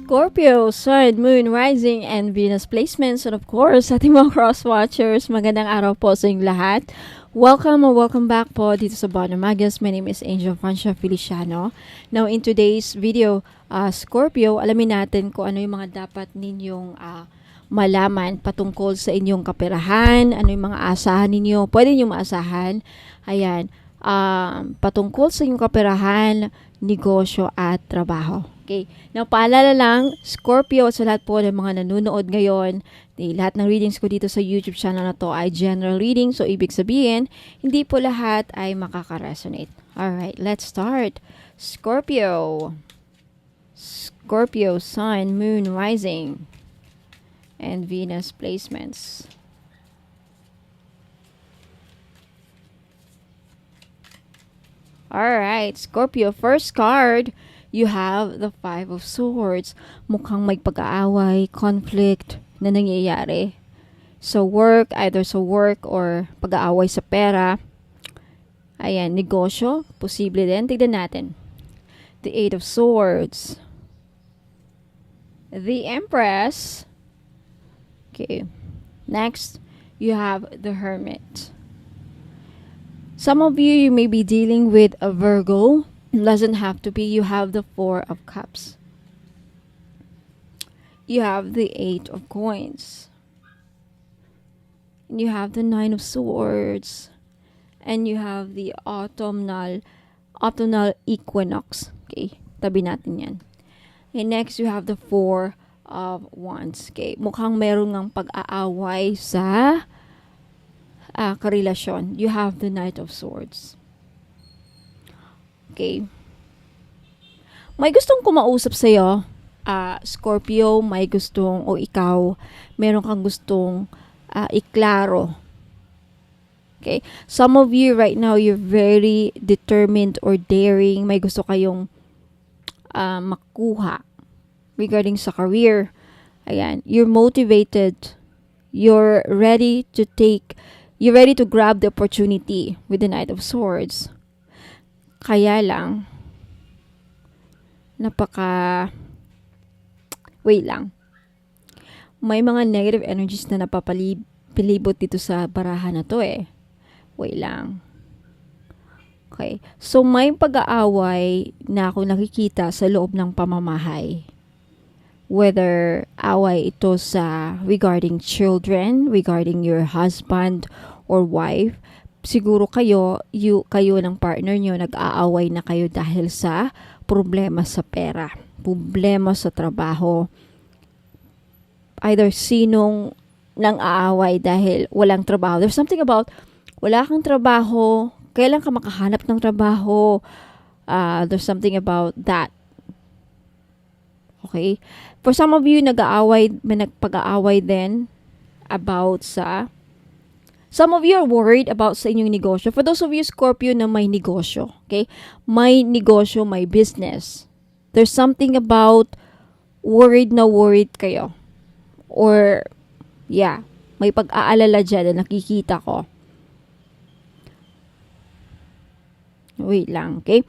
Scorpio, Sun, Moon, Rising, and Venus placements. And of course, sa ating mga cross-watchers, magandang araw po sa inyong lahat. Welcome or welcome back po dito sa Bono Magias. My name is Angel Francia Feliciano. Now, in today's video, Scorpio, alamin natin kung ano yung mga dapat ninyong malaman patungkol sa inyong kaperahan, ano yung mga asahan ninyo, pwede niyo maasahan. Ayan, patungkol sa inyong kaperahan, negosyo at trabaho. Okay. Now, paalala lang, Scorpio, sa lahat po ng mga nanonood ngayon, lahat ng readings ko dito sa YouTube channel na to ay general reading. So, ibig sabihin, hindi po lahat ay makaka-resonate. Alright, let's start. Scorpio. Scorpio, Sun, Moon, Rising, and Venus placements. Alright, Scorpio, first card, you have the Five of Swords. Mukhang may pag-aaway, conflict na nangyayari. So, work, either sa work or pag-aaway sa pera. Ayan, negosyo, posible din. Tignan natin. The Eight of Swords. The Empress. Okay. Next, you have the Hermit. Some of you may be dealing with a Virgo. Doesn't have to be. You have the Four of Cups. You have the Eight of Coins. And you have the Nine of Swords. And you have the autumnal equinox. Okay, tabi natin yan. And next, you have the Four of Wands. Okay, mukhang meron ng pag-aaway sa karelasyon. You have the Knight of Swords. Okay. May gustong kumausap sa'yo, Scorpio, may gustong, o ikaw, meron kang gustong iklaro. Okay. Some of you right now, you're very determined or daring. May gusto kayong makuha regarding sa career. Ayan. You're motivated. You're ready to grab the opportunity with the Knight of Swords. Kaya lang, wait lang. May mga negative energies na napapalibot dito sa barahan na to eh. Wait lang. Okay. So, may pag-aaway na ako nakikita sa loob ng pamamahay. Whether away ito sa regarding children, regarding your husband or wife, siguro kayo ng partner nyo, nag-aaway na kayo dahil sa problema sa pera, problema sa trabaho. Either sinong nang aaway dahil walang trabaho. There's something about wala kang trabaho, kailan ka makahanap ng trabaho. There's something about that. Okay? For some of you, may nagpag-aaway din about sa... Some of you are worried about sa inyong negosyo. For those of you, Scorpio, na may negosyo. Okay? May negosyo, may business. There's something about worried kayo. Or, yeah, may pag-aalala dyan na nakikita ko. Wait lang, okay?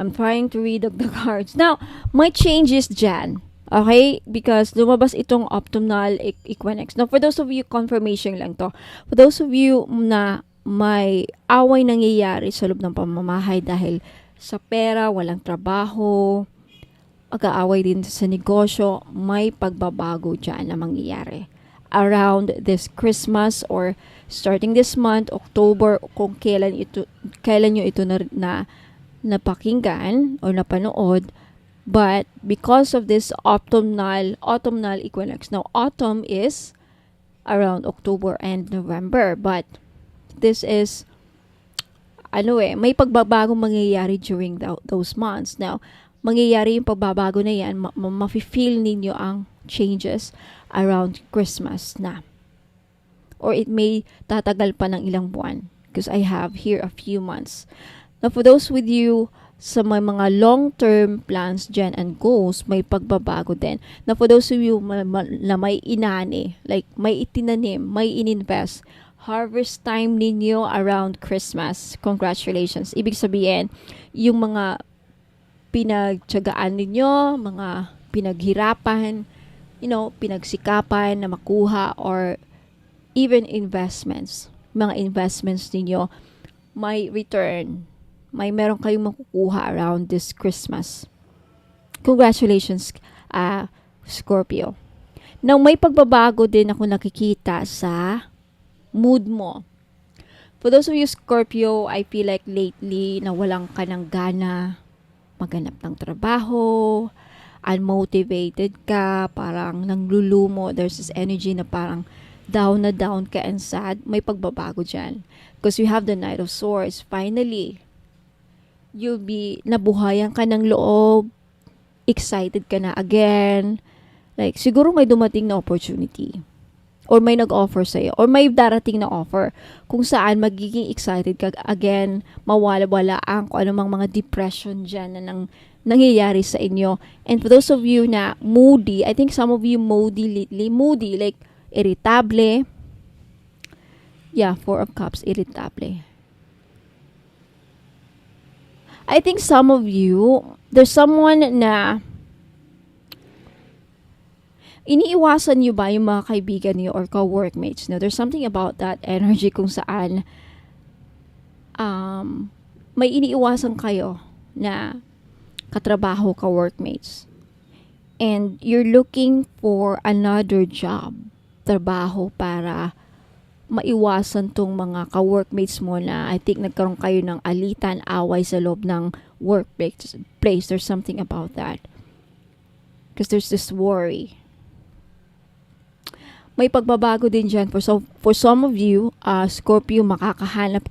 I'm trying to read the cards. Now, may changes dyan. Okay? Because lumabas itong autumnal equinox. Now, for those of you, confirmation lang to. For those of you na may away nangyayari sa loob ng pamamahay dahil sa pera, walang trabaho, mag-aaway din sa negosyo, may pagbabago dyan na mangyayari. Around this Christmas or starting this month, October, kung kailan nyo ito na napakinggan o napanood, but because of this autumnal equinox. Now, autumn is around October and November, but this is may pagbabagong mangyayari during those months. Now, mangyayari yung pagbabago na yan, mafe-feel ninyo ang changes around Christmas na. Or it may tatagal pa ng ilang buwan because I have here a few months. Now, for those with you sa may mga long-term plans dyan and goals, may pagbabago din. Now, for those of you na may inani, like may itinanim, may ininvest, harvest time ninyo around Christmas. Congratulations. Ibig sabihin, yung mga pinagtiyagaan ninyo, mga pinaghirapan, pinagsikapan na makuha, or even investments. Mga investments ninyo may return. Meron kayong makukuha around this Christmas. Congratulations, Scorpio. Now, may pagbabago din ako nakikita sa mood mo. For those of you Scorpio, I feel like lately nawalan ka ng gana maghanap ng trabaho, unmotivated ka, parang nanglulumo, there's this energy na parang down na down ka and sad. May pagbabago dyan. Because you have the Knight of Swords. Finally, nabuhayan ka ng loob, excited ka na again. Like, siguro may dumating na opportunity. Or may nag-offer sa'yo. Or may darating na offer. Kung saan magiging excited ka again, mawala-wala ang kung anumang mga depression dyan na nangyayari sa inyo. And for those of you na moody, I think some of you moody lately. Moody, like, irritable. Yeah, 4 of Cups, irritable. I think some of you, there's someone na iniiwasan nyo ba yung mga kaibigan niyo or co-workmates niyo? There's something about that energy kung saan may iniiwasan kayo na katrabaho, co-workmates. And you're looking for another job, trabaho, para maiwasan tong mga ka-workmates mo na I think nagkaroon kayo ng alitan, away sa loob ng workplace. There's something about that. Because there's this worry. May pagbabago din dyan. For some of you, Scorpio, makakahanap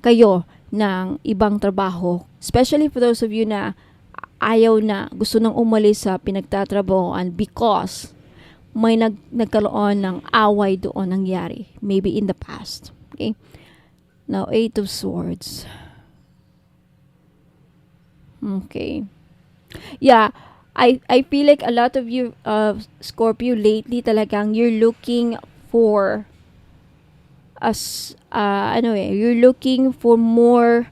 kayo ng ibang trabaho. Especially for those of you na gusto nang umalis sa pinagtatrabahoan because may nagkaroon ng away doon nangyari. Maybe in the past. Okay? Now, 8 of Swords. Okay. Yeah. I feel like a lot of you Scorpio lately talagang you're looking for you're looking for more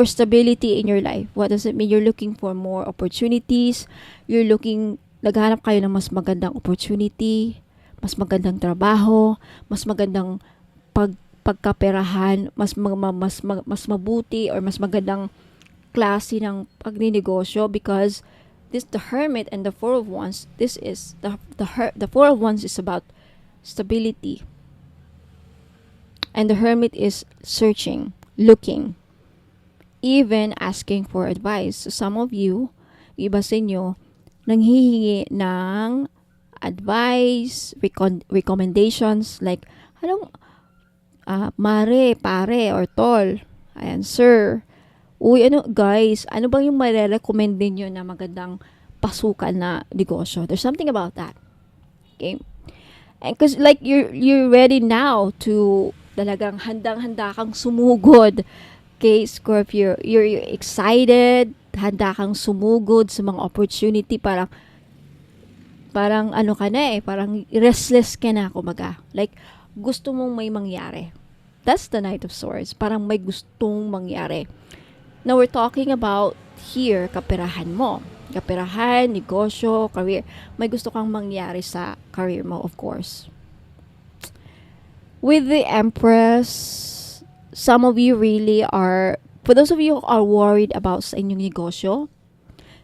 stability in your life. What does it mean? You're looking for more opportunities. Naghanap kayo ng mas magandang opportunity, mas magandang trabaho, mas magandang pagkaperahan, mas mabuti or mas magandang klase ng pagninegosyo because the Hermit and the Four of Wands, this is the Four of Wands is about stability. And the Hermit is searching, looking, even asking for advice. So some of you, iba sa inyo, nanghihingi ng advice, recommendations, like, mare, pare, or tol. Ayan, sir. Uy, guys, ano bang yung marirecommend ninyo na magandang pasukan na negosyo? There's something about that. Okay? And because like you're ready now to talagang handang-handa kang sumugod. Okay, Scorpio, you're excited, handa kang sumugod sa mga opportunity, parang parang restless ka na kumaga. Like, gusto mong may mangyari. That's the Knight of Swords. Parang may gustong mangyari. Now, we're talking about here, kaperahan mo. Kaperahan, negosyo, career. May gusto kang mangyari sa career mo, of course. With the Empress, some of you really are, for those of you who are worried about sa inyong negosyo,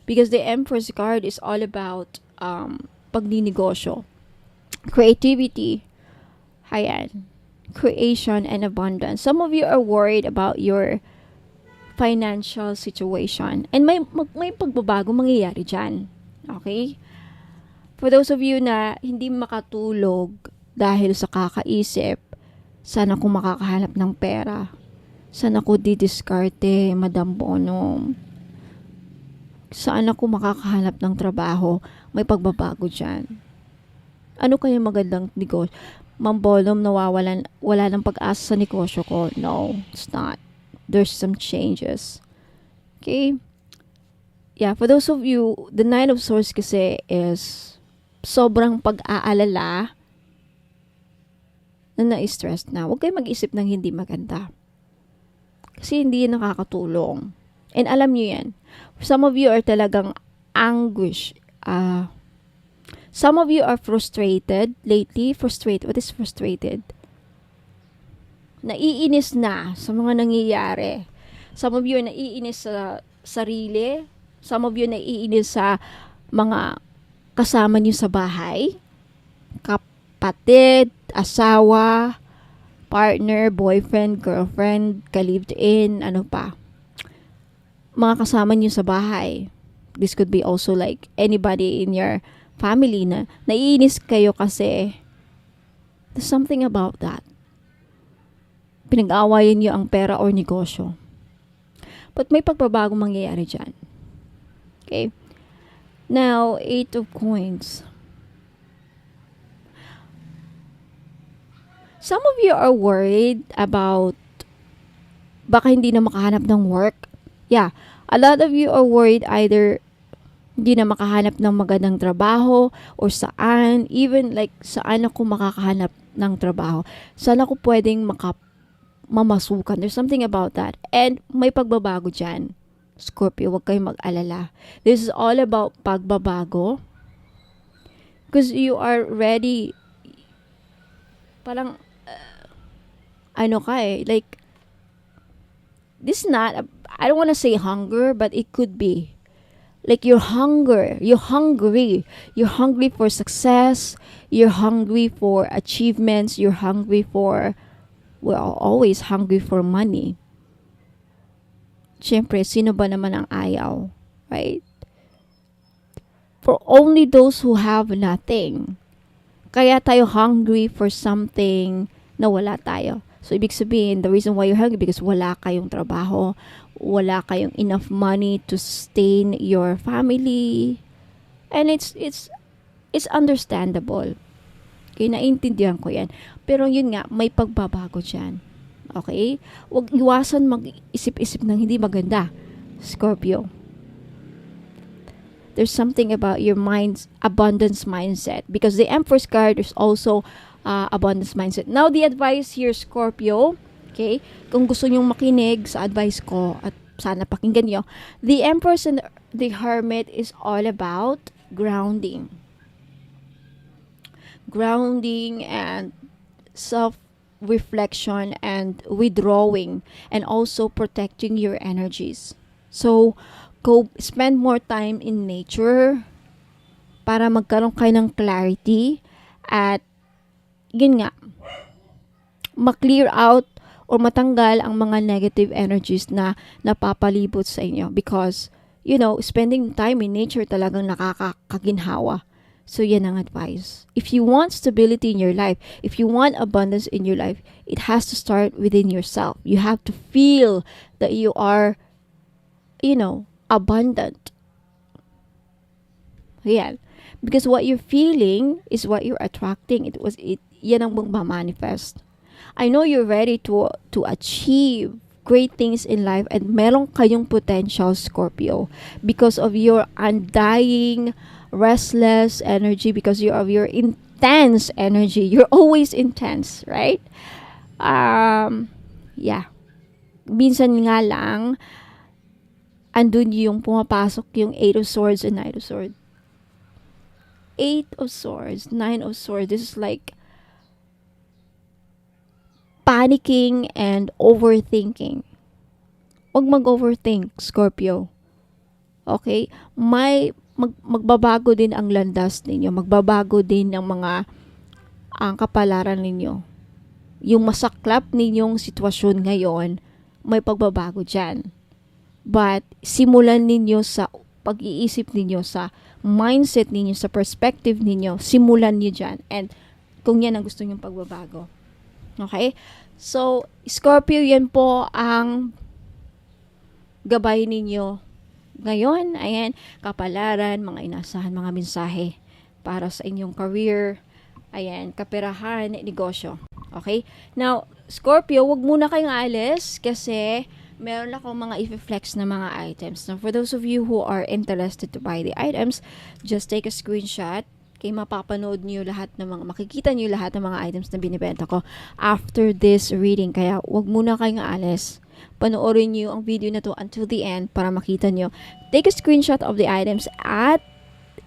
because the Empress card is all about pagninegosyo, creativity, ayan, creation and abundance. Some of you are worried about your financial situation. And may pagbabago mangyayari dyan. Okay? For those of you na hindi makatulog dahil sa kakaisip, sana kung makakahanap ng pera. Sana ko didiskarte, Madam Bonong. Sana kung makakahanap ng trabaho, may pagbabago dyan. Ano kaya magandang negosyo? Ma'am Bonong, wala ng pag-asa sa negosyo ko. No, it's not. There's some changes. Okay? Yeah, for those of you, the Nine of Swords kasi is sobrang pag-aalala na na-stress na. Huwag kayo mag-isip ng hindi maganda. Kasi hindi yan nakakatulong. And alam nyo yan. Some of you are talagang anguish. some of you are frustrated lately. Frustrated. What is frustrated? Naiinis na sa mga nangyayari. Some of you are naiinis sa sarili. Some of you naiinis sa mga kasama niyo sa bahay. Kapatid, asawa, partner, boyfriend, girlfriend, ka-lived-in, ano pa. Mga kasama niyo sa bahay. This could be also like anybody in your family na naiinis kayo kasi there's something about that. Pinag-aawayan niyo ang pera or negosyo. But may pagbabago mangyayari dyan. Okay? Now, 8 of coins. Some of you are worried about baka hindi na makahanap ng work. Yeah, a lot of you are worried either hindi na makahanap ng magandang trabaho or saan, even like saan ako makakahanap ng trabaho. Saan ako pwedeng mamasukan. There's something about that. And may pagbabago dyan. Scorpio, huwag kayong mag-alala. This is all about pagbabago. Because you are ready. Parang, like, this is not, I don't want to say hunger, but it could be. Like you're hungry. You're hungry for success. You're hungry for achievements. You're hungry for, well, always hungry for money. Siyempre, sino ba naman ang ayaw? Right? For only those who have nothing. Kaya tayo hungry for something na wala tayo. So, ibig sabihin, the reason why you're hungry because wala kayong trabaho, wala kayong enough money to sustain your family. And it's understandable. Okay, naiintindihan ko yan. Pero yun nga, may pagbabago dyan. Okay? Huwag iwasan mag-isip-isip ng hindi maganda, Scorpio. There's something about your mind's abundance mindset because the Empress card is also abundance mindset. Now, the advice here, Scorpio, okay, kung gusto nyong makinig sa advice ko at sana pakinggan nyo, the Empress and the Hermit is all about grounding. Grounding and self-reflection and withdrawing and also protecting your energies. So, go spend more time in nature para magkaroon kayo ng clarity at yun nga, ma-clear out or matanggal ang mga negative energies na napapalibot sa inyo because, you know, spending time in nature talagang nakakaginhawa. So, yan ang advice. If you want stability in your life, if you want abundance in your life, it has to start within yourself. You have to feel that you are, you know, abundant. Yan. Because what you're feeling is what you're attracting. Yan ang magmamanifest. I know you're ready to achieve great things in life and meron kayong potential, Scorpio, because of your undying, restless energy, because of your intense energy. You're always intense, right? Yeah. Minsan nga lang, andun yung pumapasok yung 8 of Swords and 9 of Swords. 8 of Swords, 9 of Swords. This is like panicking and overthinking. Huwag mag-overthink, Scorpio. Okay? Magbabago din ang landas ninyo. Magbabago din ang ang kapalaran ninyo. Yung masaklap ninyong sitwasyon ngayon, may pagbabago dyan. But, simulan ninyo sa pag-iisip ninyo, sa mindset ninyo, sa perspective ninyo, simulan nyo dyan. And, kung yan ang gusto nyong pagbabago. Okay? So, Scorpio, yan po ang gabay ninyo ngayon. Ayan, kapalaran, mga inasahan, mga mensahe para sa inyong career, ayan, kaperahan, negosyo. Okay? Now, Scorpio, wag muna kayong alis kasi meron akong mga i-flex na mga items. Now, for those of you who are interested to buy the items, just take a screenshot. Okay, mapapanood niyo lahat ng makikita niyo lahat ng mga items na binibenta ko after this reading. Kaya, wag muna kayong aalis. Panoorin niyo ang video na to until the end para makita niyo. Take a screenshot of the items at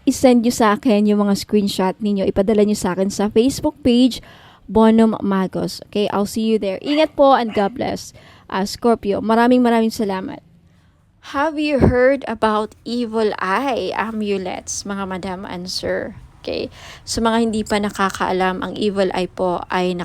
isend nyo sa akin yung mga screenshot ninyo. Ipadala nyo sa akin sa Facebook page, Bonum Magos. Okay, I'll see you there. Ingat po and God bless. Scorpio, maraming salamat. Have you heard about evil eye amulets, mga madam and sir? Okay, sa mga hindi pa nakakaalam, ang evil eye po ay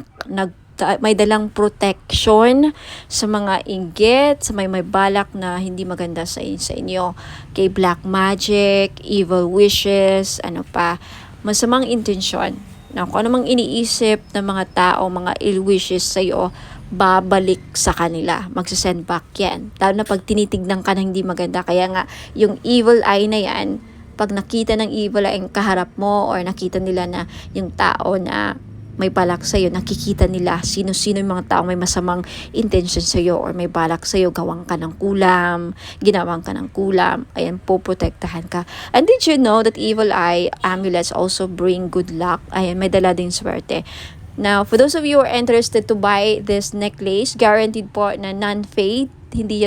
may dalang protection sa mga inggit, sa may balak na hindi maganda sa inyo. Okay, black magic, evil wishes, ano pa, masamang intensyon. Na kung ano mang iniisip ng mga tao, mga ill wishes sa iyo, babalik sa kanila. Magsasend back yan. Lalo na pag tinitignan ka na hindi maganda. Kaya nga, yung evil eye na yan, pag nakita ng evil eye ang kaharap mo or nakita nila na yung tao na may balak sa'yo, nakikita nila sino-sino yung mga tao may masamang intention sa'yo or may balak sa'yo, gawang ka ng kulam, ginawang ka ng kulam, ayan, poprotektahan ka. And did you know that evil eye amulets also bring good luck? Ayan, may dala din swerte. Now, for those of you who are interested to buy this necklace, guaranteed po na non-fade, hindi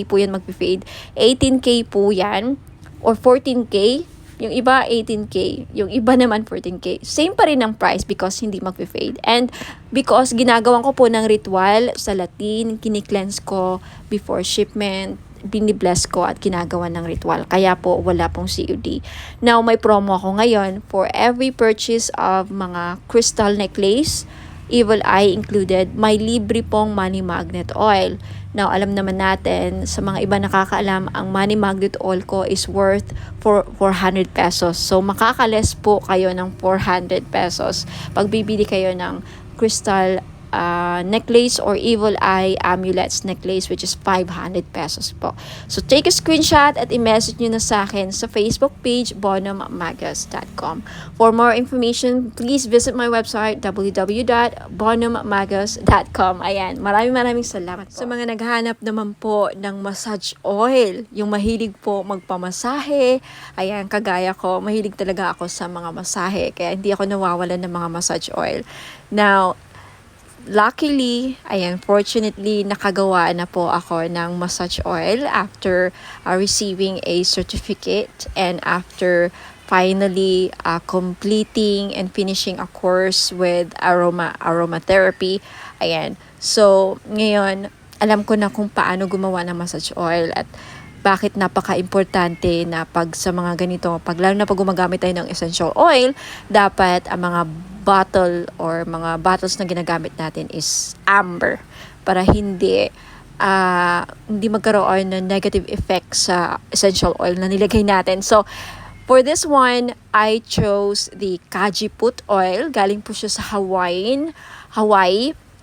po yan mag-fade. 18K po yan or 14K. Yung iba 18K, yung iba naman 14K. Same pa rin ang price because hindi mag-fade. And because ginagawan ko po ng ritual sa Latin, kini-cleanse ko before shipment, binibless ko at ginagawa ng ritual. Kaya po wala pong COD. Now may promo ako ngayon for every purchase of mga crystal necklace, evil eye included, may libre pong money magnet oil. Now, alam naman natin, sa mga iba nakakaalam, ang money magnet oil ko is worth 400 pesos. So, makakales po kayo ng 400 pesos pag bibili kayo ng crystal necklace or evil eye amulets necklace, which is 500 pesos po. So, take a screenshot at i-message nyo na sa akin sa Facebook page, bonummagus.com. For more information, please visit my website, www.bonummagus.com. Ayan, maraming salamat po. Sa mga naghanap naman po ng massage oil, yung mahilig po magpamasahe, ayan, kagaya ko, mahilig talaga ako sa mga masahe, kaya hindi ako nawawalan ng mga massage oil. Now, luckily, fortunately, nakagawa na po ako ng massage oil after receiving a certificate and after finally completing and finishing a course with aromatherapy. Ayan. So, ngayon, alam ko na kung paano gumawa ng massage oil at bakit napaka-importante na pag sa mga ganito, lalo na pag gumagamit tayo ng essential oil, dapat ang mga bottle or mga bottles na ginagamit natin is amber para hindi magkaroon ng negative effect sa essential oil na nilagay natin. So, for this one, I chose the Kajiput oil. Galing po siya sa Hawaii.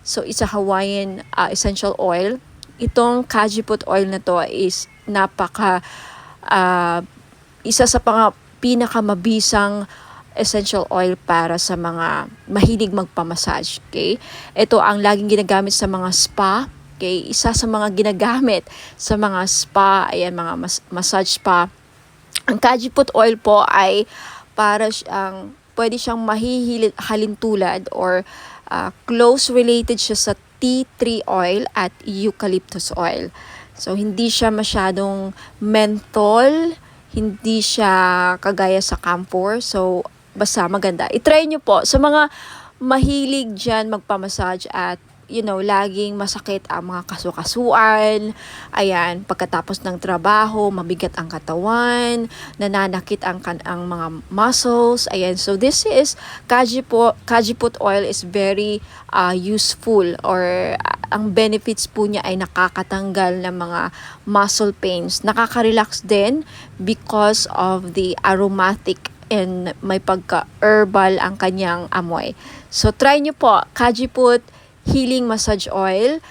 So, it's a Hawaiian essential oil. Itong Kajiput oil na to is isa sa pinakamabisang essential oil para sa mga mahilig magpamassage. Okay? Ito ang laging ginagamit sa mga spa. Okay? Isa sa mga ginagamit sa mga spa, ayan, mga massage spa. Ang Kajiput oil po ay para pwede siyang halintulad or close related siya sa tea tree oil at eucalyptus oil. So, hindi siya masyadong menthol, hindi siya kagaya sa camphor. So, basta maganda. I-try nyo po. Sa mga mahilig dyan magpamassage at laging masakit ang mga kasukasuan, ayan, pagkatapos ng trabaho, mabigat ang katawan, nananakit ang mga muscles, ayan. So, this is, Kajiput oil is very useful or ang benefits po niya ay nakakatanggal ng mga muscle pains. Nakaka-relax din because of the aromatic and may pagka-herbal ang kanyang amoy. So, try nyo po, Kajiput Healing Massage Oil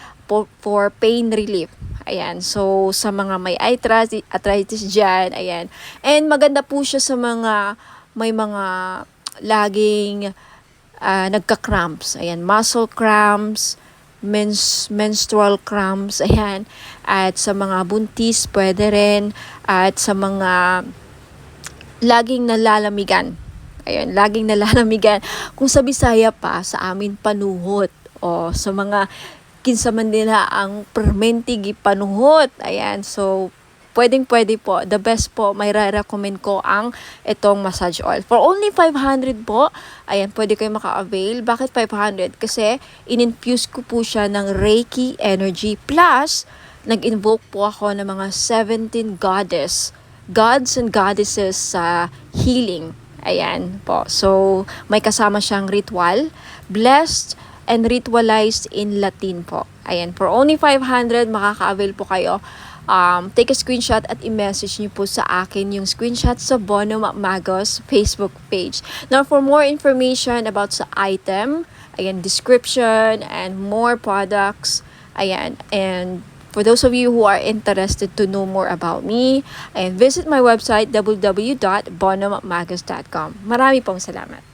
for pain relief. Ayan. So, sa mga may arthritis dyan, ayan. And maganda po siya sa may mga laging nagka-cramps. Ayan. Muscle cramps, menstrual cramps, ayan. At sa mga buntis, pwede rin. At sa mga laging nalalamigan. Ayun, laging nalalamigan. Kung sa Bisaya pa, sa amin panuhot. O sa mga kinsa man nila ang permentig panuhot. Ayan, so pwedeng-pwede po. The best po, may recommend ko ang itong massage oil. For only 500 po, ayan, pwede kayo maka-avail. Bakit 500? Kasi in-infuse ko po siya ng Reiki energy. Plus, nag-invoke po ako ng mga 17 gods and goddesses sa healing. Ayan po. So, may kasama siyang ritual. Blessed and ritualized in Latin po. Ayan, for only 500, makaka-avail po kayo. Take a screenshot at i-message niyo po sa akin yung screenshot sa Bono Magos Facebook page. Now, for more information about sa item, ayan, description, and more products, ayan, and for those of you who are interested to know more about me, ayan, visit my website, www.bonomagos.com. Marami pong salamat.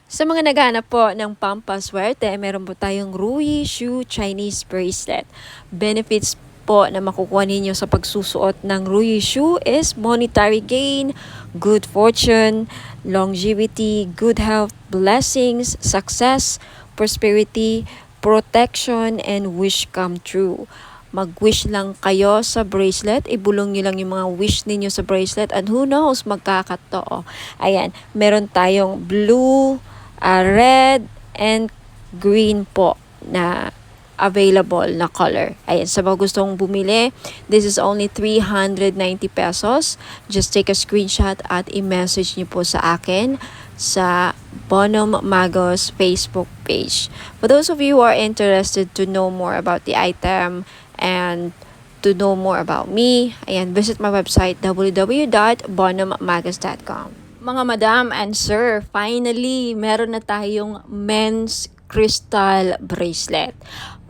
Sa mga naghahanap po ng pampaswerte, meron po tayong Rui Shu Chinese Bracelet. Benefits po na makukuha ninyo sa pagsusuot ng Rui Shu is monetary gain, good fortune, longevity, good health, blessings, success, prosperity, protection, and wish come true. Mag-wish lang kayo sa bracelet, ibulong nyo lang yung mga wish ninyo sa bracelet, and who knows, magkakatotoo. Ayan, meron tayong blue, red, and green po na available na color. Ayan, sa mga gustong bumili, this is only 390 pesos. Just take a screenshot at i-message niyo po sa akin sa Bonom Magos Facebook page. For those of you who are interested to know more about the item and to know more about me, ayan, visit my website www.bonommagos.com. Mga madam and sir, finally, meron na tayong men's crystal bracelet.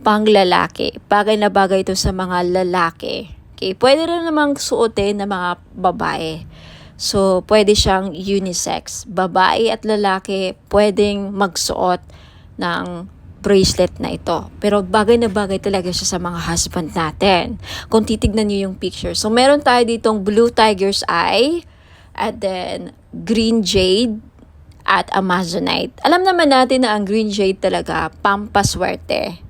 Panglalaki. Bagay na bagay ito sa mga lalaki. Okay, pwede rin namang suotin ng mga babae. So, pwede siyang unisex. Babae at lalaki pwedeng magsuot ng bracelet na ito. Pero bagay na bagay talaga siya sa mga husband natin. Kung titignan niyo yung picture. So, meron tayo ditong blue tiger's eye, and then green jade, at amazonite. Alam naman natin na ang green jade talaga, pampaswerte.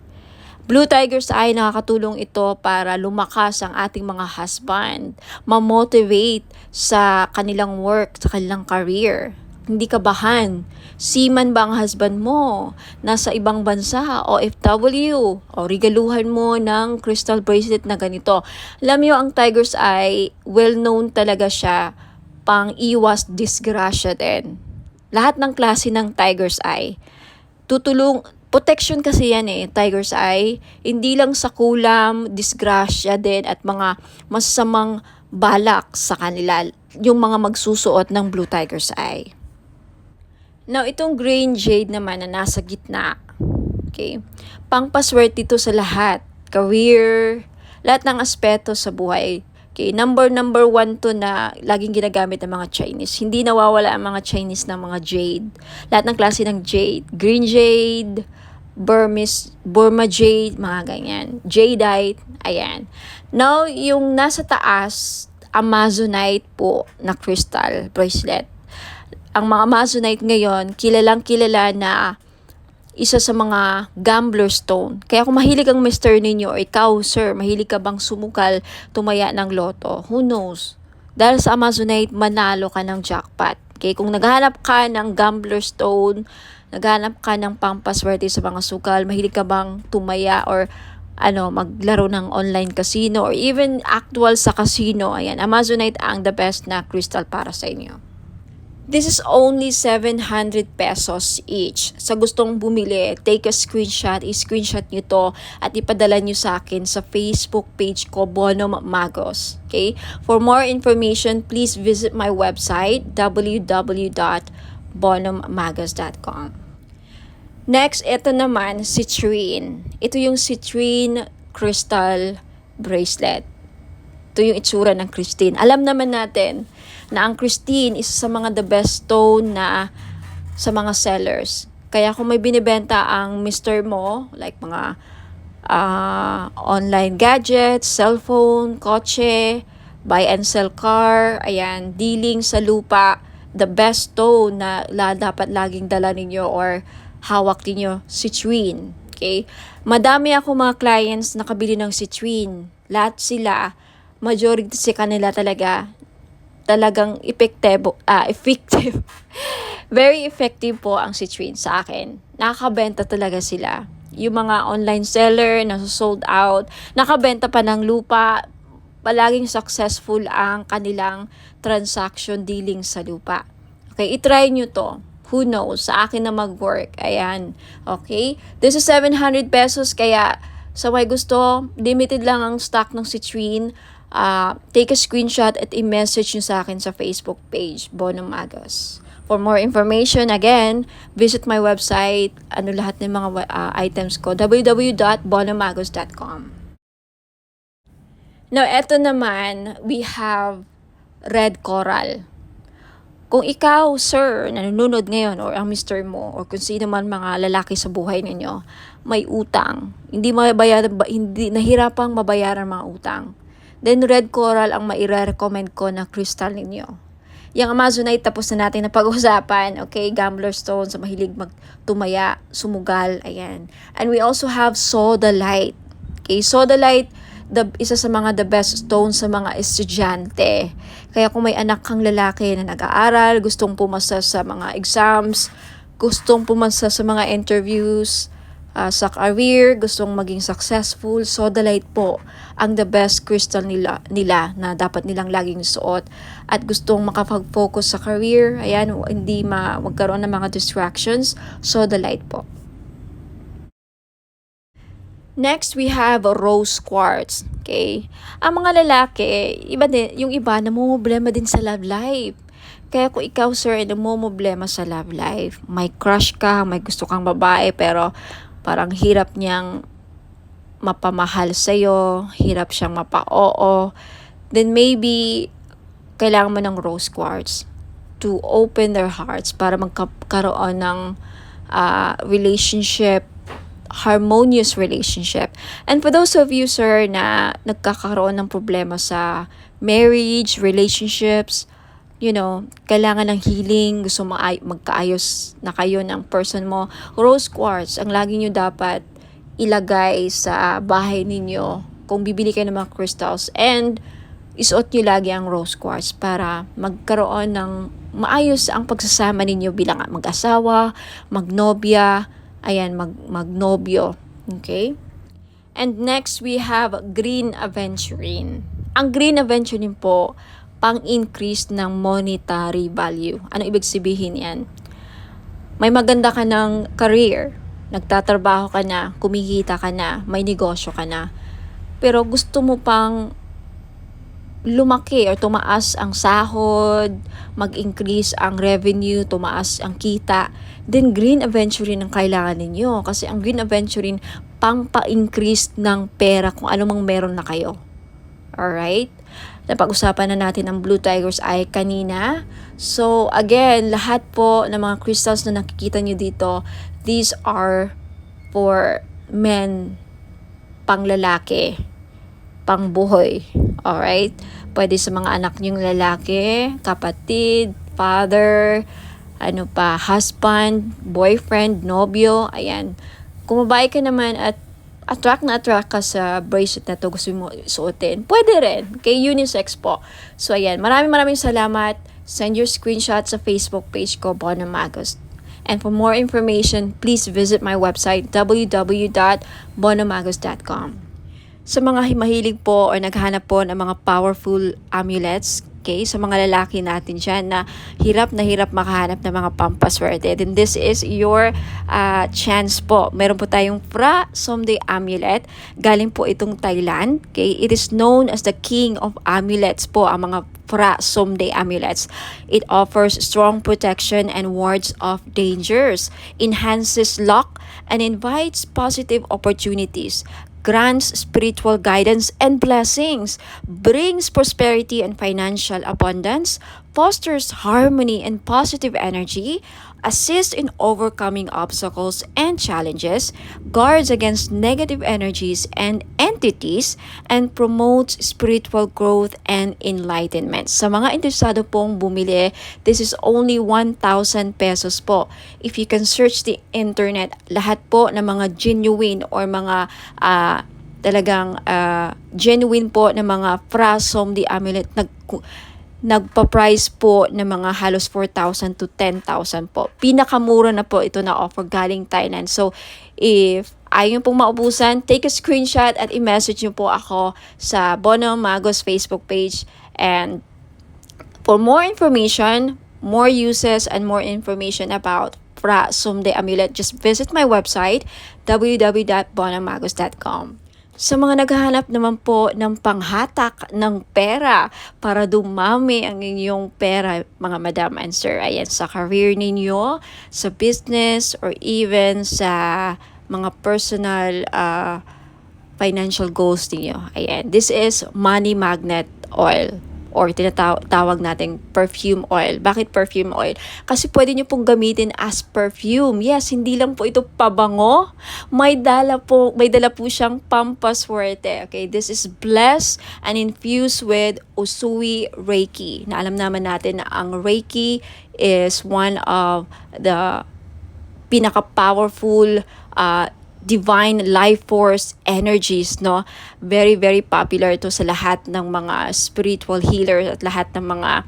Blue tiger's eye, nakakatulong ito para lumakas ang ating mga husband, ma-motivate sa kanilang work, sa kanilang career. Hindi kabahan. Seaman ba ang husband mo? Nasa ibang bansa, OFW, o regaluhan mo ng crystal bracelet na ganito. Alam niyo, ang tiger's eye, well-known talaga siya, pang-iwas disgrasya din. Lahat ng klase ng tiger's eye, protection kasi yan tiger's eye. Hindi lang sa kulam, disgrasya din at mga masasamang balak sa kanila, yung mga magsusuot ng blue tiger's eye. Now, itong green jade naman na nasa gitna, okay, pangpaswerte ito sa lahat. Career, lahat ng aspeto sa buhay. Okay, number 1 to na laging ginagamit ng mga Chinese. Hindi nawawala ang mga Chinese ng mga jade. Lahat ng klase ng jade. Green jade, Burma jade, mga ganyan. Jadeite, ayan. Now, yung nasa taas, amazonite po na crystal bracelet. Ang mga amazonite ngayon, kilalang kilala na isa sa mga gambler stone. Kaya kung mahilig ang mister ninyo o ikaw, sir, mahilig ka bang sumukal, tumaya ng loto, who knows? Dahil sa amazonite, manalo ka ng jackpot. Okay, kung naghahanap ka ng gambler stone, naghahanap ka ng pampaswerte sa mga sukal, mahilig ka bang tumaya or maglaro ng online casino or even actual sa casino, ayan, amazonite ang the best na crystal para sa inyo. This is only 700 pesos each. Sa gustong bumili, take a screenshot, i-screenshot nyo to at ipadala nyo sa akin sa Facebook page ko, Bonom Magos. Okay? For more information, please visit my website, www.bonommagos.com. Next, ito naman, citrine. Ito yung citrine crystal bracelet. Ito yung itsura ng Christine. Alam naman natin na ang Christine isa sa mga the best stone na sa mga sellers. Kaya kung may binibenta ang mister mo, like mga online gadgets, cellphone, kotse, buy and sell car, ayan, dealing sa lupa, the best stone na dapat laging dala ninyo or hawak ninyo, citrine. Okay? Madami ako mga clients na nakabili ng citrine. Lahat sila majority sa kanila talagang effective. Very effective po ang citrine sa akin. Nakakabenta talaga sila. Yung mga online seller na sold out, nakabenta pa ng lupa, palaging successful ang kanilang transaction dealing sa lupa. Okay, itry nyo to. Who knows? Sa akin na mag-work. Ayan. Okay? This is 700 pesos. Kaya sa may gusto, limited lang ang stock ng citrine. Take a screenshot at i-message nyo sa akin sa Facebook page, Bono Magos. For more information, again, visit my website. Lahat ng mga items ko, www.bonomagos.com. Now, eto naman, we have red coral. Kung ikaw, sir, nanonood ngayon, or ang mister mo, or kung sino man mga lalaki sa buhay ninyo, may utang, hindi nahirapang mabayaran mga utang, then red coral ang maire-recommend ko na crystal ninyo. Yung Amazonite, tapos na natin na pag-usapan, okay? Gambler stone, sa mahilig magtumaya, sumugal, ayan. And we also have sodalite. Okay, sodalite, isa sa mga the best stone sa mga estudyante. Kaya kung may anak kang lalaki na nag-aaral, gustong pumasa sa mga exams, gustong pumasa sa mga interviews, sa career, gustong maging successful, sodalite po ang the best crystal nila na dapat nilang laging suot. At gustong makapag-focus sa career, ayan, hindi magkaroon ng mga distractions, sodalite po. Next, we have rose quartz. Okay? Ang mga lalaki, yung iba namumblema din sa love life. Kaya kung ikaw, sir, namumblema sa love life, may crush ka, may gusto kang babae, pero parang hirap niyang mapamahal sa'yo, hirap siyang mapa-oo, then maybe kailangan mo ng rose quartz to open their hearts para magkaroon ng harmonious relationship. And for those of you, sir, na nagkakaroon ng problema sa marriage, relationships, kailangan ng healing, gusto magkaayos na kayo ng person mo, rose quartz, ang lagi nyo dapat ilagay sa bahay ninyo kung bibili kayo ng mga crystals, and isuot nyo lagi ang rose quartz para magkaroon ng maayos ang pagsasama ninyo bilang mag-asawa, magnobya, magnobyo. Okay? And next, we have green aventurine. Ang green aventurine po, pang-increase ng monetary value. Ano ibig sabihin yan? May maganda ka ng career, nagtatrabaho ka na, kumikita ka na, may negosyo ka na, pero gusto mo pang lumaki or tumaas ang sahod, mag-increase ang revenue, tumaas ang kita, then green aventurine ang kailangan ninyo. Kasi ang green aventurine, pang-pa-increase ng pera kung ano mang meron na kayo. Alright? Napag-usapan na natin ang Blue Tiger's Eye kanina. So, again, lahat po ng mga crystals na nakikita nyo dito, these are for men, pang lalaki, pang buhay. Alright? Pwede sa mga anak nyong lalaki, kapatid, father, husband, boyfriend, nobyo, ayan. Kung babae ka naman at attract ka sa bracelet na to, gusto mo suotin, pwede rin. Kay unisex po. So, ayan. Maraming salamat. Send your screenshot sa Facebook page ko, Bono Magos. And for more information, please visit my website, www.bonomagos.com. Sa mga mahilig po or naghanap po ng mga powerful amulets, okay, sa mga lalaki natin dyan na hirap makahanap ng mga pampaswerte, then this is your chance po. Meron po tayong Phra Somday amulet. Galing po itong Thailand. Okay? It is known as the king of amulets po, ang mga Phra Somday amulets. It offers strong protection and wards off dangers, enhances luck, and invites positive opportunities, grants spiritual guidance and blessings, brings prosperity and financial abundance, fosters harmony and positive energy, assists in overcoming obstacles and challenges, guards against negative energies and entities, and promotes spiritual growth and enlightenment. Sa mga interesado pong bumili, this is only 1,000 pesos po. If you can search the internet, lahat po ng mga genuine or mga talagang genuine po na mga Frasom the Amulet. Nagpa-price po ng mga halos 4,000 to 10,000 po. Pinakamura na po ito na offer galing Thailand. So, if ayaw pong maubusan, take a screenshot at i-message nyo po ako sa Bono Magos Facebook page. And for more information, more uses, and more information about Frasom the Amulet, just visit my website, www.bonomagos.com. Sa mga naghahanap naman po ng panghatak ng pera para dumami ang inyong pera, mga madam and sir, ayan, sa career ninyo, sa business, or even sa mga personal financial goals ninyo. Ayan, this is money magnet oil, or tinatawag nating perfume oil. Bakit perfume oil? Kasi pwede nyo pong gamitin as perfume. Yes, hindi lang po ito pabango. May dala po siyang pampaswerte. Okay, this is blessed and infused with Usui Reiki. Na alam naman natin na ang Reiki is one of the pinaka-powerful divine life force energies, no? Very, very popular ito sa lahat ng mga spiritual healers at lahat ng mga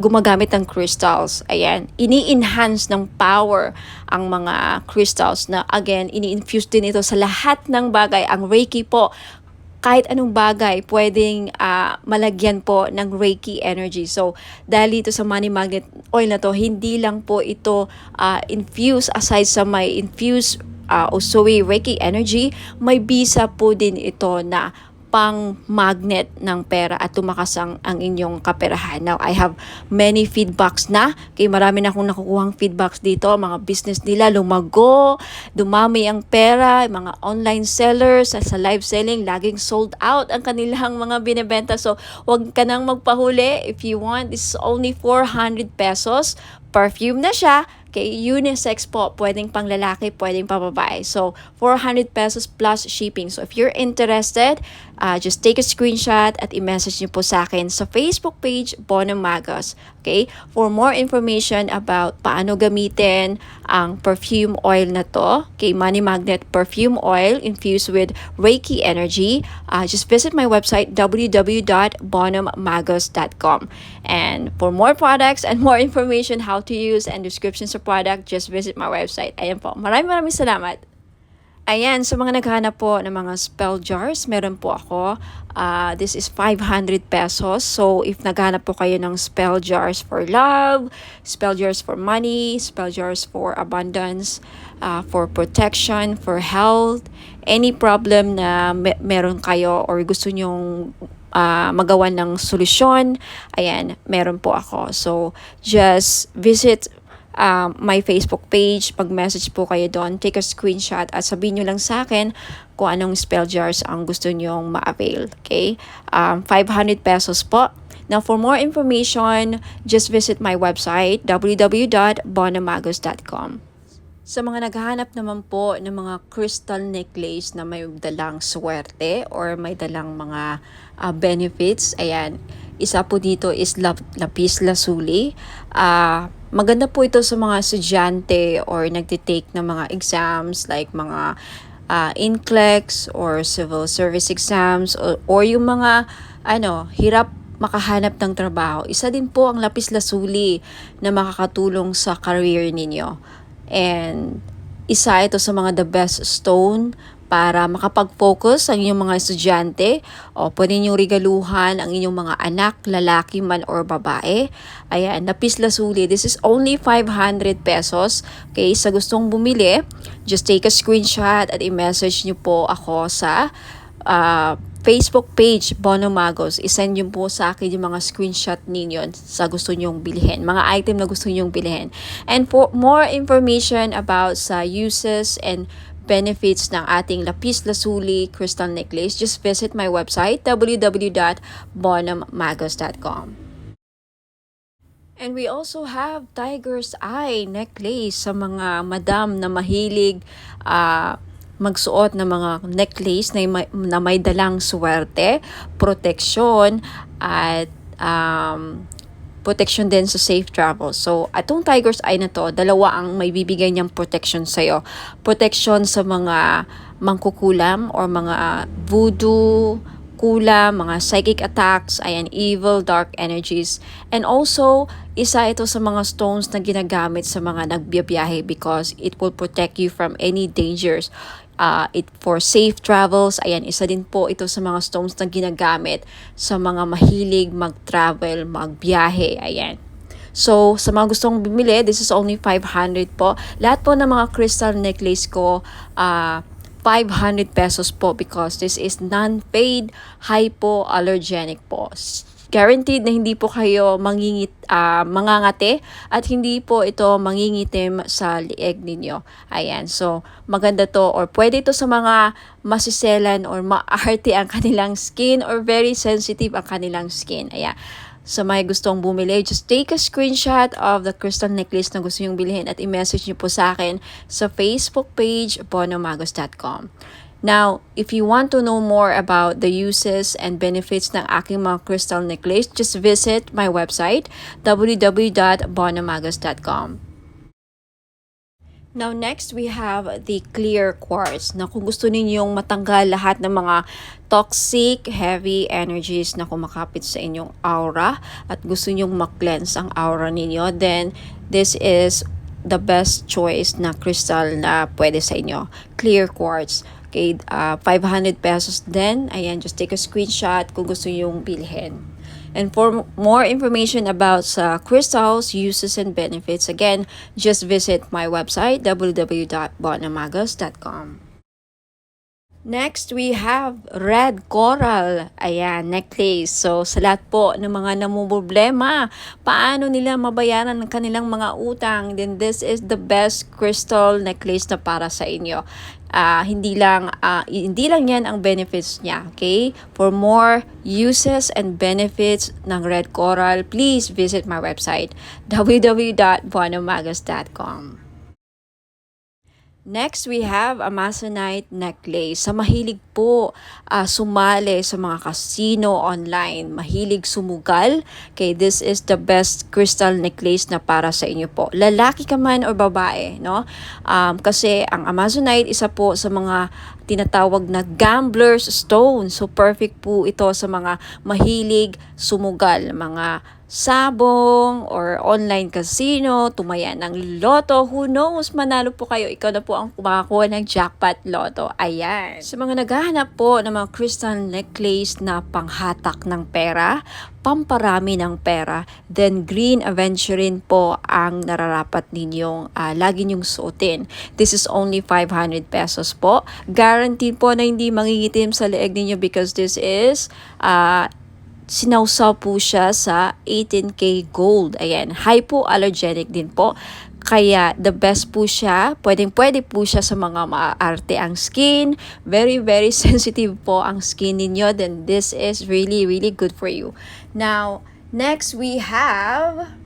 gumagamit ng crystals. Ayan, ini-enhance ng power ang mga crystals na, again, ini-infuse din ito sa lahat ng bagay. Ang Reiki po, kahit anong bagay, pwedeng malagyan po ng Reiki energy. So, dahil dito sa money magnet oil na to, hindi lang po ito infuse, aside sa may infuse Usui Reiki energy, may bisa po din ito na pang magnet ng pera at tumakas ang inyong kaperahan. Now, I have many feedbacks na. Kaya marami na akong nakukuhang feedbacks dito. Mga business nila lumago, dumami ang pera, mga online sellers sa live selling, laging sold out ang kanilang mga binebenta. So, wag ka nang magpahuli. If you want, this is only 400 pesos. Perfume na siya. Okay, unisex po, pwedeng pang lalaki, pwedeng pang babae. So, 400 pesos plus shipping. So, if you're interested, just take a screenshot at i-message niyo po sa akin sa Facebook page, Bono Magos. Okay, for more information about paano gamitin ang perfume oil na to, okay, Money Magnet Perfume Oil infused with Reiki energy, just visit my website, www.bonomagos.com. And for more products and more information how to use and descriptions of product, just visit my website. Ayan po. Maraming salamat. Ayan, sa mga naghahanap po ng mga spell jars, meron po ako. This is 500 pesos. So, if naghahanap po kayo ng spell jars for love, spell jars for money, spell jars for abundance, for protection, for health, any problem na meron kayo or gusto nyong magawa ng solusyon, ayan, meron po ako. So, just visit my Facebook page, pag-message po kayo doon, take a screenshot at sabihin nyo lang sa akin kung anong spell jars ang gusto nyong ma-avail. Okay? 500 pesos po. Now, for more information, just visit my website, www.bonomagos.com. Sa mga naghahanap naman po ng mga crystal necklace na may dalang swerte or may dalang mga benefits, ayan, isa po dito is lapis lazuli. Maganda po ito sa mga estudyante or nagtitake ng mga exams like mga NCLEX or civil service exams or yung mga hirap makahanap ng trabaho. Isa din po ang lapis lazuli na makakatulong sa career ninyo. And isa ito sa mga the best stone para makapag-focus ang inyong mga estudyante o pwede niyo regaluhan ang inyong mga anak, lalaki man or babae. Ayan, lapis lazuli. This is only 500 pesos. Okay, sa gustong bumili, just take a screenshot at i-message niyo po ako sa Facebook page, Bono Magos. I-send nyo po sa akin yung mga screenshot ninyo sa gusto nyong bilhin. Mga item na gusto nyong bilhin. And for more information about sa uses and benefits ng ating lapis lazuli crystal necklace, just visit my website, www.bonomagos.com. And we also have tiger's eye necklace sa mga madam na mahilig magsuot ng mga necklace na may dalang swerte, proteksyon, at protection din sa safe travel. So, itong Tiger's Eye na to, dalawa ang may bibigay niyang protection sa'yo. Protection sa mga mangkukulam or mga voodoo, kulam, mga psychic attacks, ayan, evil, dark energies. And also, isa ito sa mga stones na ginagamit sa mga nagbiyabiyahe because it will protect you from any dangers. It for safe travels, ayan, isa din po ito sa mga stones na ginagamit sa mga mahilig mag-travel, magbiyahe, ayan. So, sa mga gustong bumili, this is only 500 po. Lahat po ng mga crystal necklace ko, 500 pesos po because this is non-fade, hypoallergenic po. Guaranteed na hindi po kayo mangangate at hindi po ito mangingitim sa lieg ninyo. Ayan, so maganda to or pwede ito sa mga masiselan or maarte ang kanilang skin or very sensitive ang kanilang skin. Ayan. Sa may gustong bumili, just take a screenshot of the crystal necklace na gusto nyong bilhin at i-message nyo po sa akin sa Facebook page bonomagos.com. Now, if you want to know more about the uses and benefits ng aking mga crystal necklace, just visit my website www.bonomagos.com. Now, next, we have the clear quartz na kung gusto ninyong matanggal lahat ng mga toxic, heavy energies na kumakapit sa inyong aura at gusto nyong mag-cleanse ang aura ninyo, then this is the best choice na crystal na pwede sa inyo. Clear quartz. Okay, 500 pesos din. Ayan, just take a screenshot kung gusto nyong bilhin. And for more information about crystals, uses, and benefits, again, just visit my website, www.bonomagos.com. Next, we have red coral. Ayan, necklace. So, sa lahat po ng mga namumroblema, paano nila mabayaran ang kanilang mga utang, then this is the best crystal necklace na para sa inyo. Hindi lang yan ang benefits niya, okay? For more uses and benefits ng red coral, please visit my website, www.bonomagos.com. Next, we have Amazonite necklace. Sa mahilig po sumali sa mga casino online, mahilig sumugal, okay, this is the best crystal necklace na para sa inyo po. Lalaki ka man o babae, no? Kasi ang Amazonite, isa po sa mga tinatawag na gambler's stone. So, perfect po ito sa mga mahilig sumugal, mga sabong or online casino, tumaya ng loto, who knows, manalo po kayo, ikaw na po ang kumakakuha ng jackpot loto. Ayan. Sa mga naghahanap po ng mga crystal necklace na panghatak ng pera, pamparami ng pera, then green aventurine po ang nararapat ninyong lagi nyong suotin. This is only 500 pesos po. Guaranteed po na hindi mangingitim sa leeg ninyo because this is sinawsaw po siya sa 18K gold. Ayan, hypoallergenic din po. Kaya the best po siya, pwede po siya sa mga maarte ang skin. Very, very sensitive po ang skin ninyo. Then this is really, really good for you. Now, next we have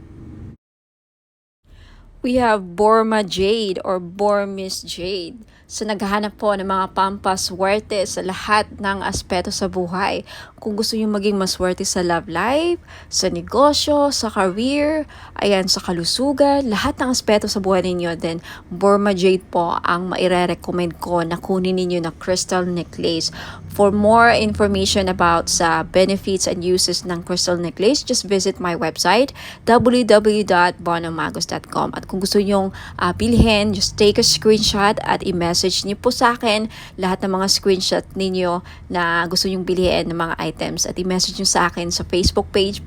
Burma Jade or Burmese Jade. So, naghahanap po ng mga pampaswerte sa lahat ng aspeto sa buhay. Kung gusto nyo maging maswerte sa love life, sa negosyo, sa career, ayan, sa kalusugan, lahat ng aspeto sa buhay ninyo, then Burma Jade po ang maire-recommend ko na kunin ninyo na crystal necklace. For more information about sa benefits and uses ng crystal necklace, just visit my website, www.bonomagos.com. At kung gusto nyong bilhin, just take a screenshot at i-message niyo po sa akin lahat ng mga screenshot ninyo na gusto nyong bilhin ng mga items at i-message nyo sa akin sa Facebook page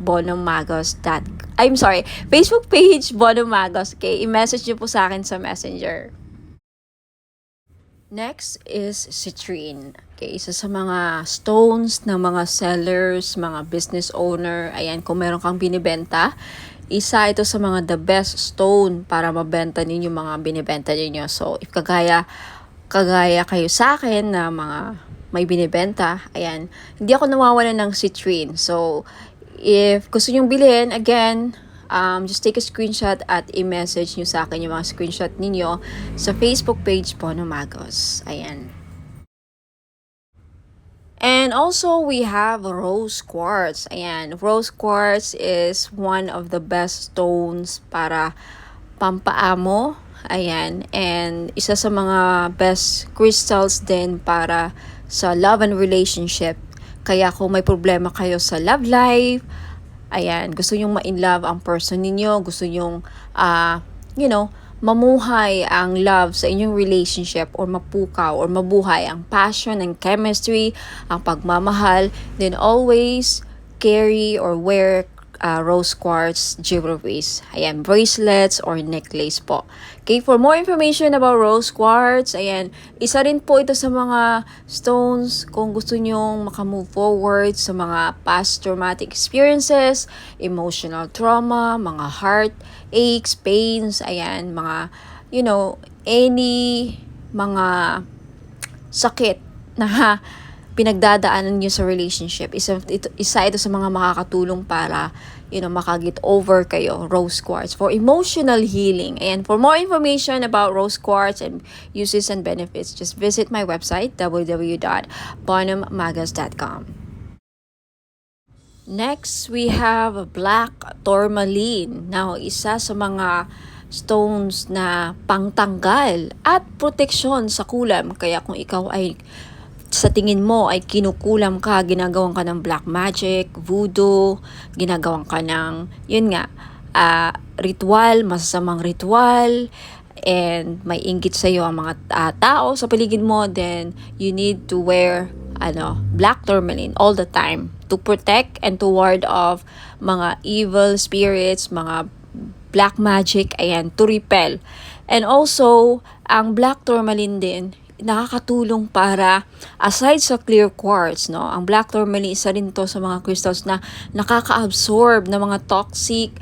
Facebook page Bonomagos. Okay, i-message nyo po sa akin sa Messenger. Next is citrine. Okay, isa sa mga stones ng mga sellers, mga business owner. Ayan, kung meron kang binibenta, isa ito sa mga the best stone para mabenta ninyo mga binibenta ninyo. So, if kagaya kayo sa akin na mga may binibenta, ayan, hindi ako nawawalan ng citrine. So, if gusto nyong bilhin, again, just take a screenshot at i-message nyo sa akin yung mga screenshot ninyo sa Facebook page Bonomagos. Ayan. And also, we have rose quartz. Ayan, rose quartz is one of the best stones para pampaamo. Ayan, and isa sa mga best crystals din para sa love and relationship. Kaya kung may problema kayo sa love life, ayan, gusto nyong ma-in love ang person ninyo, gusto nyong, you know, mamuhay ang love sa inyong relationship or mapukaw or mabuhay ang passion and chemistry, ang pagmamahal, then always carry or wear rose quartz jewelries. Ayan, bracelets or necklace po. Okay, for more information about rose quartz, ayan, isa rin po ito sa mga stones kung gusto nyong makamove forward sa mga past traumatic experiences, emotional trauma, mga heart aches, pains, ayan, mga, any mga sakit na pinagdadaanan nyo sa relationship. Isa ito sa mga makakatulong para, makagit over kayo, rose quartz, for emotional healing. And for more information about rose quartz and uses and benefits, just visit my website, www.bonhammagas.com. Next, we have black tourmaline. Now, isa sa mga stones na pangtanggal at proteksyon sa kulam. Kaya kung ikaw ay sa tingin mo ay kinukulam ka, ginagawan ka ng black magic, voodoo, ginagawan ka ng, ritual, masasamang ritual, and may inggit sa iyo ang mga tao sa paligid mo, then you need to wear black tourmaline all the time to protect and to ward off mga evil spirits, mga black magic, ayan, to repel. And also, ang black tourmaline din, nakakatulong para, aside sa clear quartz, ang black tourmaline, isa rin to sa mga crystals na nakaka-absorb ng mga toxic,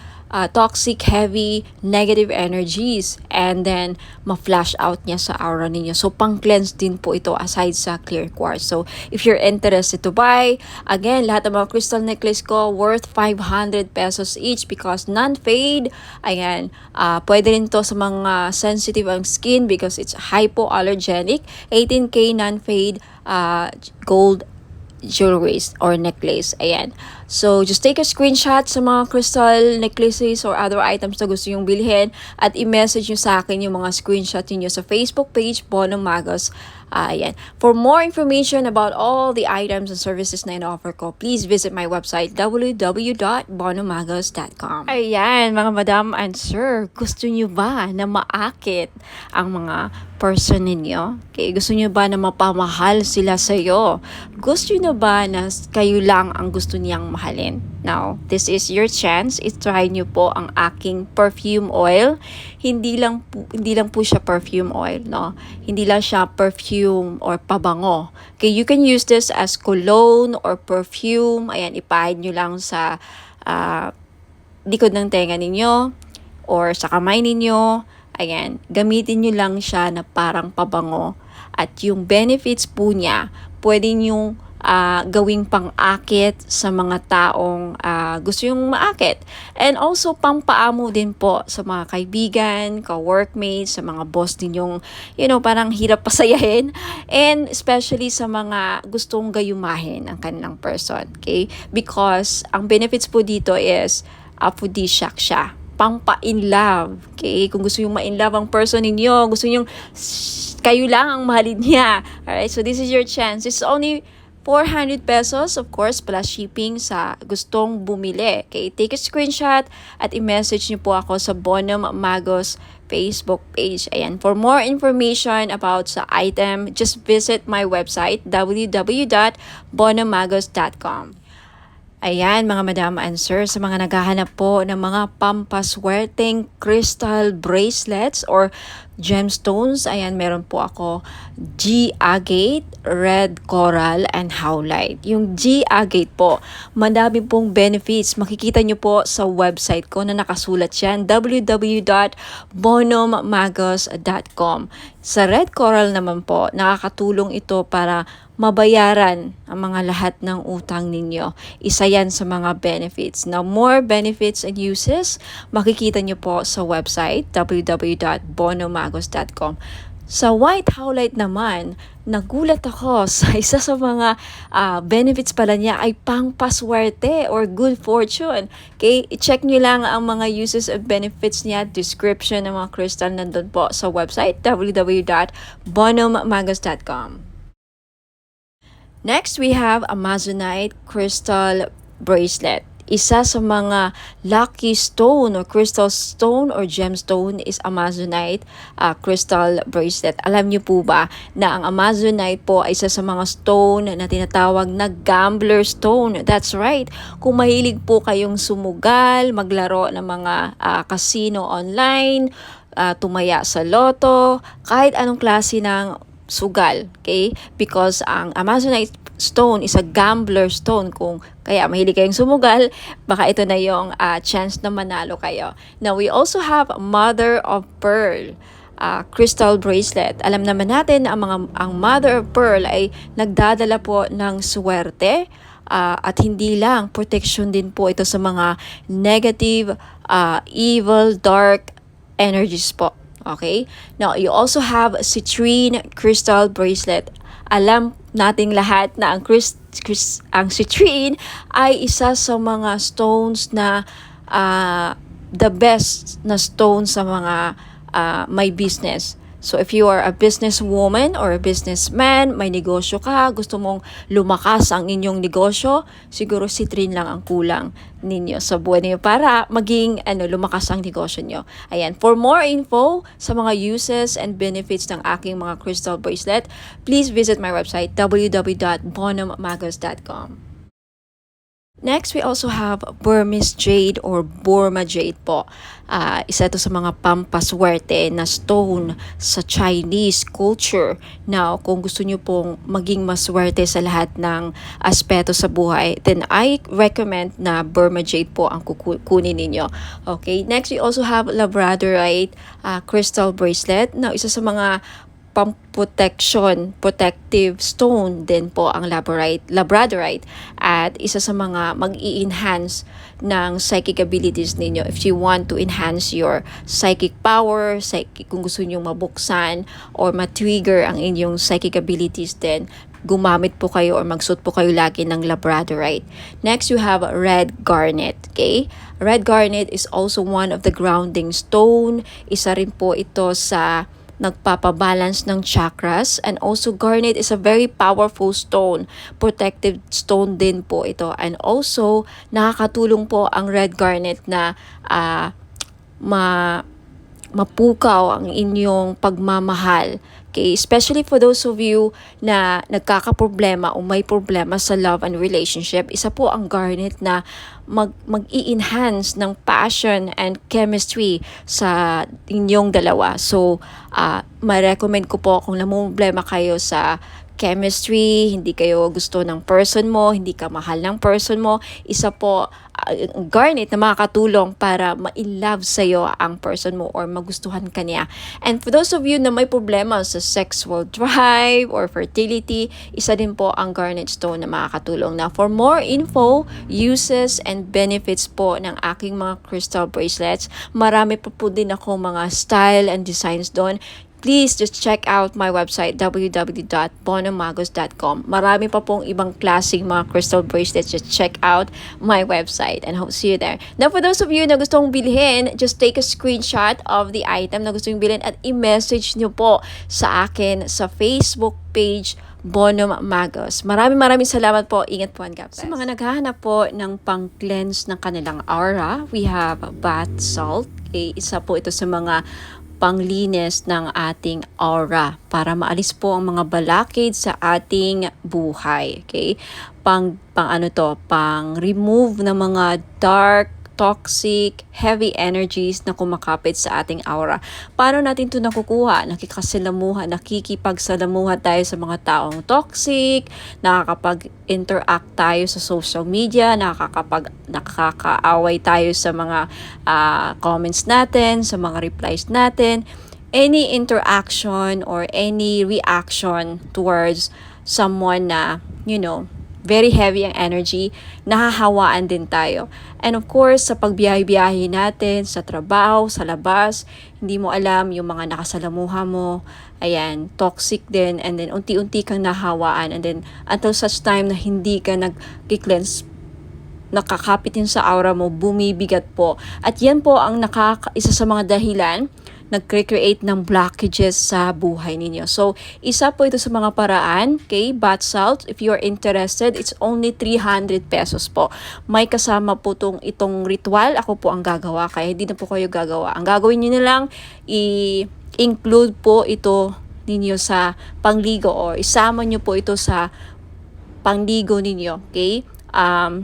heavy, negative energies, and then ma-flash out niya sa aura ninyo. So, pang-cleanse din po ito aside sa clear quartz. So, if you're interested to buy, again, lahat ng mga crystal necklace ko worth 500 pesos each because non-fade. Ayan, pwede rin to sa mga sensitive ang skin because it's hypoallergenic. 18K non-fade gold jewelries or necklace. Ayan. So, just take a screenshot sa mga crystal necklaces or other items na gusto yung bilhin at i-message nyo sa akin yung mga screenshot niyo sa Facebook page, Bonham Magos. Ayan. For more information about all the items and services na in-offer ko, please visit my website, www.bonhamagos.com. Ayan, mga madam and sir, gusto nyo ba na maakit ang mga person ninyo? Okay, gusto nyo ba na mapamahal sila sa'yo? Gusto nyo ba na kayo lang ang gusto niyang mahalin? Now, this is your chance. I-try nyo po ang aking perfume oil. Hindi lang po siya perfume oil, no? Hindi lang siya perfume or pabango. Okay, you can use this as cologne or perfume. Ayan, ipahid nyo lang sa likod ng tenga ninyo or sa kamay ninyo. Ayan, gamitin nyo lang siya na parang pabango. At yung benefits po niya, pwede nyong gawing pang-akit sa mga taong gusto yung maakit. And also, pampaamo din po sa mga kaibigan, ka-workmates, sa mga boss ninyong, parang hirap pasayahin. And especially sa mga gustong gayumahin ang kanilang person. Okay? Because, ang benefits po dito is aphrodisiac siya. Pampa-in love. Okay? Kung gusto yung ma-in love ang person ninyo, gusto yung kayo lang ang mahalin niya. Alright? So, this is your chance. It's only 400 pesos, of course, plus shipping sa gustong bumili. Okay, take a screenshot at i-message niyo po ako sa Bonham Magos Facebook page. Ayan, for more information about sa item, just visit my website, www.bonhammagos.com. Ayan, mga madam and sir, sa mga naghahanap po ng mga pampaswerteng crystal bracelets or gemstones, ayan, meron po ako G-agate, red coral, and howlite. Yung G-agate po, madami pong benefits. Makikita nyo po sa website ko na nakasulat yan, www.bonhammagos.com. Sa red coral naman po, nakakatulong ito para mabayaran ang mga lahat ng utang ninyo. Isa yan sa mga benefits. Now, more benefits and uses, makikita nyo po sa website, www.bonhamagos.com. Sa white howlite naman, nagulat ako sa isa sa mga benefits pala niya ay pangpaswerte or good fortune. Okay, i-check nyo lang ang mga uses and benefits niya, description ng mga crystal nandun po sa website www.bonhommagos.com. Next, we have Amazonite crystal bracelet. Isa sa mga lucky stone or crystal stone or gemstone is Amazonite crystal bracelet. Alam niyo po ba na ang Amazonite po ay isa sa mga stone na tinatawag na gambler stone? That's right. Kung mahilig po kayong sumugal, maglaro ng mga casino online, tumaya sa loto, kahit anong klase ng sugal, okay? Because ang Amazonite stone is a gambler stone. Kung kaya mahilig kayong sumugal, baka ito na yung chance na manalo kayo. Now, we also have Mother of Pearl crystal bracelet. Alam naman natin na ang Mother of Pearl ay nagdadala po ng swerte at hindi lang, protection din po ito sa mga negative, evil, dark energies po. Okay? Now, you also have citrine crystal bracelet. Alam nating lahat na ang citrine ay isa sa mga stones na the best na stone sa mga may business. So if you are a businesswoman or a businessman, may negosyo ka, gusto mong lumakas ang inyong negosyo, siguro citrine lang ang kulang ninyo sa buhay niyo para maging lumakas ang negosyo niyo. Ayan, for more info sa mga uses and benefits ng aking mga crystal bracelet, please visit my website www.bonhommagos.com. Next, we also have Burmese jade or Burma jade po. Isa ito sa mga pampaswerte na stone sa Chinese culture. Now, kung gusto nyo pong maging maswerte sa lahat ng aspeto sa buhay, then I recommend na Burma jade po ang kukunin ninyo. Okay, next we also have Labradorite crystal bracelet. Now, isa sa mga protective stone din po ang Labradorite at isa sa mga mag-i-enhance ng psychic abilities ninyo. If you want to enhance your psychic power, kung gusto niyo mabuksan or ma-trigger ang inyong psychic abilities, then gumamit po kayo or magsuot po kayo lagi ng Labradorite. Next, you have red garnet. Okay? Red garnet is also one of the grounding stone. Isa rin po ito sa nagpapabalance ng chakras, and also garnet is a very powerful stone, protective stone din po ito, and also nakakatulong po ang red garnet na mapukaw ang inyong pagmamahal. Okay, especially for those of you na nagkakaproblema o may problema sa love and relationship, isa po ang garnet na mag-i-enhance ng passion and chemistry sa inyong dalawa. So, ma-recommend ko po kung namumblema kayo sa chemistry, hindi kayo gusto ng person mo, hindi ka mahal ng person mo, isa po garnet na makakatulong para ma-love sa'yo ang person mo or magustuhan ka niya. And for those of you na may problema sa sexual drive or fertility, isa din po ang garnet stone na makakatulong. Now, for more info, uses, and benefits po ng aking mga crystal bracelets, marami pa po din ako mga style and designs doon. Please just check out my website www.bonhommagos.com. Marami pa pong ibang klaseng mga crystal bracelets. Just check out my website and hope to see you there. Now, for those of you na gustong bilhin, just take a screenshot of the item na gusto yung bilhin at i-message nyo po sa akin sa Facebook page Bonhomme Magos. Maraming salamat po. Ingat po and God bless. Sa mga naghahanap po ng pang-cleanse ng kanilang aura, we have bath salt. Okay, isa po ito sa mga panglinis ng ating aura para maalis po ang mga balakid sa ating buhay. Okay? Pang remove ng mga dark, toxic, heavy energies na kumakapit sa ating aura. Paano natin ito nakukuha? Nakikipagsalamuha tayo sa mga taong toxic, nakakapag-interact tayo sa social media, nakakaaway tayo sa mga comments natin, sa mga replies natin. Any interaction or any reaction towards someone na, very heavy ang energy, nahahawaan din tayo. And of course, sa pagbiyahe-biyahe natin, sa trabaho, sa labas, hindi mo alam yung mga nakasalamuha mo, ayan, toxic din, and then unti-unti kang nahawaan, and then until such time na hindi ka nag-cleanse, nakakapit yun sa aura mo, bumibigat po. At yan po ang isa sa mga dahilan nag-create ng blockages sa buhay ninyo. So, isa po ito sa mga paraan, okay? Bath salt, if you're interested, it's only 300 pesos po. May kasama po itong ritual. Ako po ang gagawa, kaya hindi na po kayo gagawa. Ang gagawin niyo na lang, i-include po ito ninyo sa pangligo or isama niyo po ito sa pangligo ninyo, okay?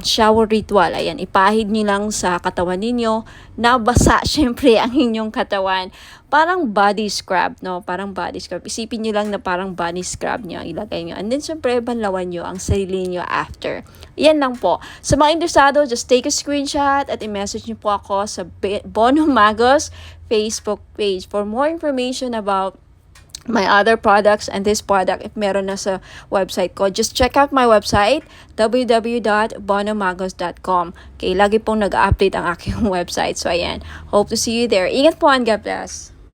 Shower ritual. Ayan, ipahid nyo lang sa katawan ninyo na basa syempre ang inyong katawan. Parang body scrub, no? Parang body scrub. Isipin nyo lang na parang body scrub nyo. Ilagay nyo. And then syempre, banlawan nyo ang sarili nyo after. Yan lang po. Sa mga interesado, just take a screenshot at i-message nyo po ako sa Bono Magos Facebook page for more information about my other products and this product. If meron na sa website ko, just check out my website, www.bonomagos.com. Okay, lagi pong nag-update ang aking website. So, ayan. Hope to see you there. Ingat po and God bless.